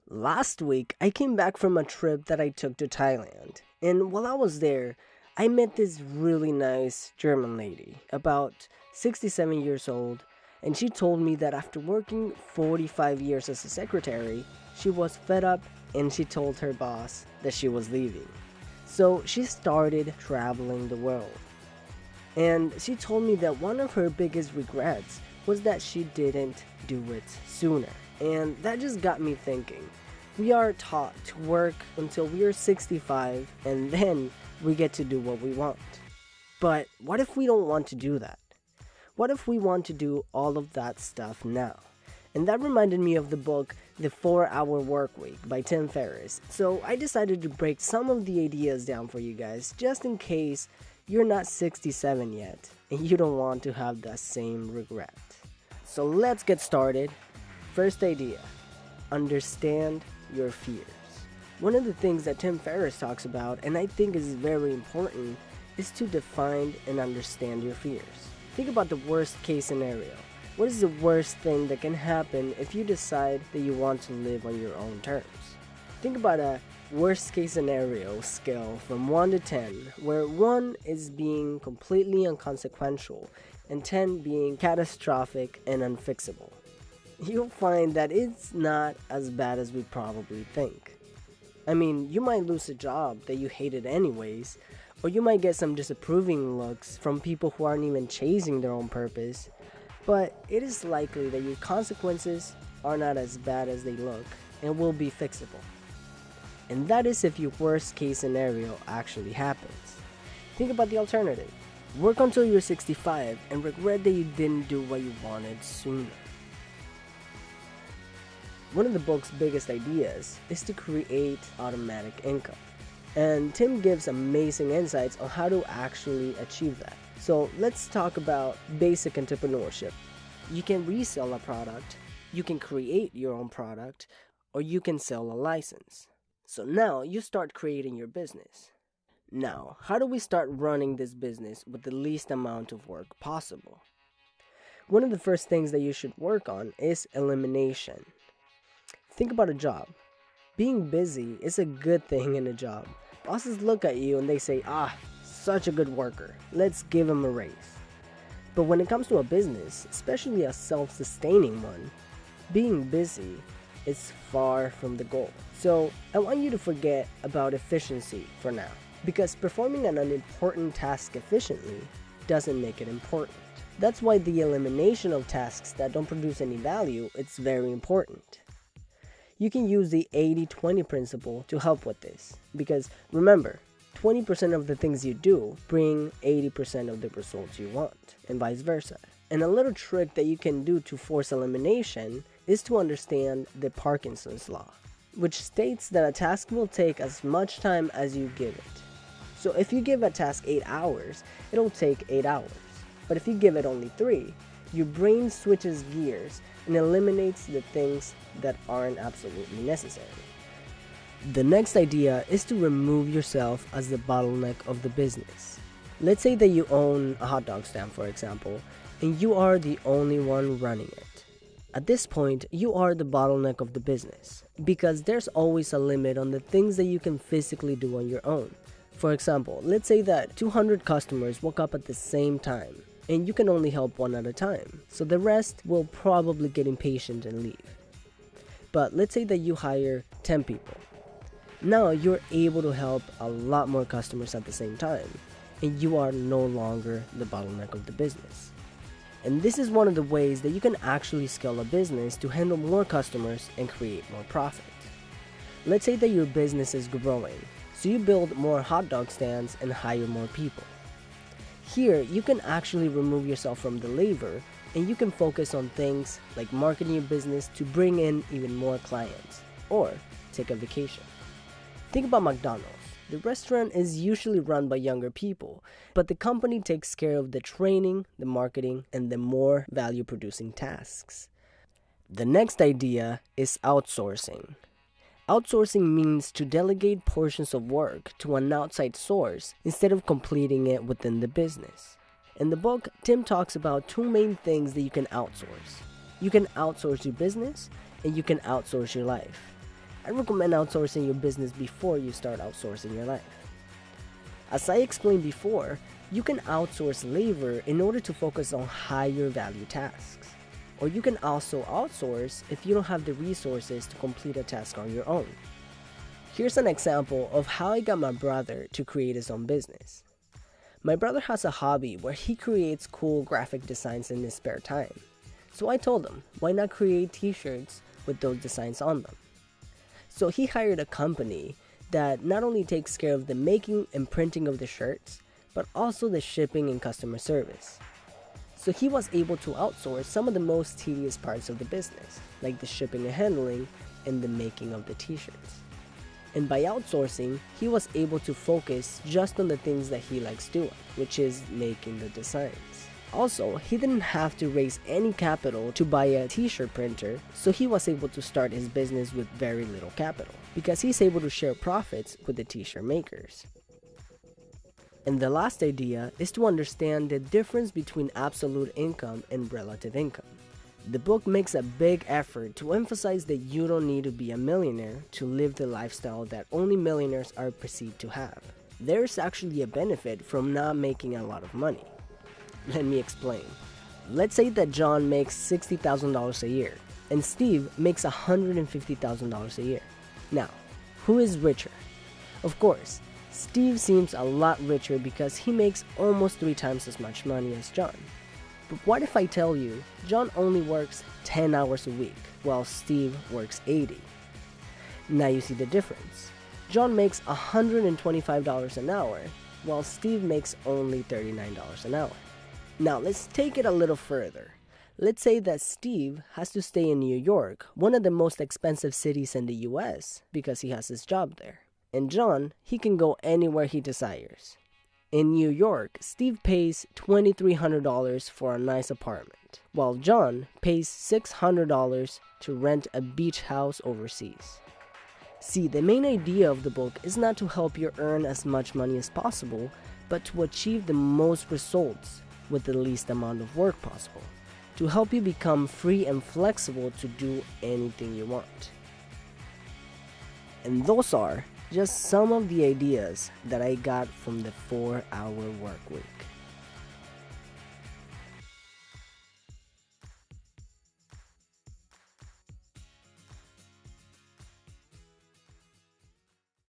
Last week, I came back from a trip that I took to Thailand. And while I was there, I met this really nice German lady, about 67 years old, and she told me that after working 45 years as a secretary, she was fed up and she told her boss that she was leaving. So she started traveling the world. And she told me that one of her biggest regrets was that she didn't do it sooner. And that just got me thinking. We are taught to work until we are 65 and then we get to do what we want. But what if we don't want to do that? What if we want to do all of that stuff now? And that reminded me of the book The 4-Hour Workweek by Tim Ferriss. So I decided to break some of the ideas down for you guys just in case you're not 67 yet and you don't want to have that same regret. So let's get started. First idea, understand your fears. One of the things that Tim Ferriss talks about, and I think is very important, is to define and understand your fears. Think about the worst case scenario. What is the worst thing that can happen if you decide that you want to live on your own terms? Think about a worst case scenario scale from 1 to 10, where 1 is being completely inconsequential and 10 being catastrophic and unfixable. You'll find that it's not as bad as we probably think. I mean, you might lose a job that you hated anyways, or you might get some disapproving looks from people who aren't even chasing their own purpose, but it is likely that your consequences are not as bad as they look and will be fixable. And that is if your worst case scenario actually happens. Think about the alternative. Work until you're 65 and regret that you didn't do what you wanted sooner. One of the book's biggest ideas is to create automatic income. And Tim gives amazing insights on how to actually achieve that. So let's talk about basic entrepreneurship. You can resell a product, you can create your own product, or you can sell a license. So now you start creating your business. Now, how do we start running this business with the least amount of work possible? One of the first things that you should work on is elimination. Think about a job. Being busy is a good thing in a job. Bosses look at you and they say, such a good worker. Let's give him a raise. But when it comes to a business, especially a self-sustaining one, being busy is far from the goal. So I want you to forget about efficiency for now, because performing an unimportant task efficiently doesn't make it important. That's why the elimination of tasks that don't produce any value is very important. You can use the 80-20 principle to help with this, because remember, 20% of the things you do bring 80% of the results you want, and vice versa. And a little trick that you can do to force elimination is to understand the Parkinson's law, which states that a task will take as much time as you give it. So if you give a task 8 hours, it'll take 8 hours. But if you give it only 3, your brain switches gears and eliminates the things that aren't absolutely necessary. The next idea is to remove yourself as the bottleneck of the business. Let's say that you own a hot dog stand, for example, and you are the only one running it. At this point, you are the bottleneck of the business, because there's always a limit on the things that you can physically do on your own. For example, let's say that 200 customers woke up at the same time, and you can only help one at a time, so the rest will probably get impatient and leave. But let's say that you hire 10 people. Now you're able to help a lot more customers at the same time, and you are no longer the bottleneck of the business. And this is one of the ways that you can actually scale a business to handle more customers and create more profit. Let's say that your business is growing, so you build more hot dog stands and hire more people. Here, you can actually remove yourself from the labor, and you can focus on things like marketing your business to bring in even more clients, or take a vacation. Think about McDonald's. The restaurant is usually run by younger people, but the company takes care of the training, the marketing, and the more value-producing tasks. The next idea is outsourcing. Outsourcing means to delegate portions of work to an outside source instead of completing it within the business. In the book, Tim talks about 2 main things that you can outsource. You can outsource your business, and you can outsource your life. I recommend outsourcing your business before you start outsourcing your life. As I explained before, you can outsource labor in order to focus on higher value tasks. Or you can also outsource if you don't have the resources to complete a task on your own. Here's an example of how I got my brother to create his own business. My brother has a hobby where he creates cool graphic designs in his spare time. So I told him, why not create t-shirts with those designs on them? So he hired a company that not only takes care of the making and printing of the shirts, but also the shipping and customer service. So he was able to outsource some of the most tedious parts of the business, like the shipping and handling and the making of the t-shirts. And by outsourcing, he was able to focus just on the things that he likes doing, which is making the designs. Also, he didn't have to raise any capital to buy a t-shirt printer, so he was able to start his business with very little capital, because he's able to share profits with the t-shirt makers. And the last idea is to understand the difference between absolute income and relative income. The book makes a big effort to emphasize that you don't need to be a millionaire to live the lifestyle that only millionaires are perceived to have. There's actually a benefit from not making a lot of money. Let me explain. Let's say that John makes $60,000 a year and Steve makes $150,000 a year. Now, who is richer? Of course, Steve seems a lot richer because he makes almost 3 times as much money as John. But what if I tell you John only works 10 hours a week while Steve works 80? Now you see the difference. John makes $125 an hour while Steve makes only $39 an hour. Now let's take it a little further. Let's say that Steve has to stay in New York, one of the most expensive cities in the US, because he has his job there. And John, he can go anywhere he desires. In New York, Steve pays $2,300 for a nice apartment, while John pays $600 to rent a beach house overseas. See, the main idea of the book is not to help you earn as much money as possible, but to achieve the most results with the least amount of work possible, to help you become free and flexible to do anything you want. And those are just some of the ideas that I got from the 4-hour work week.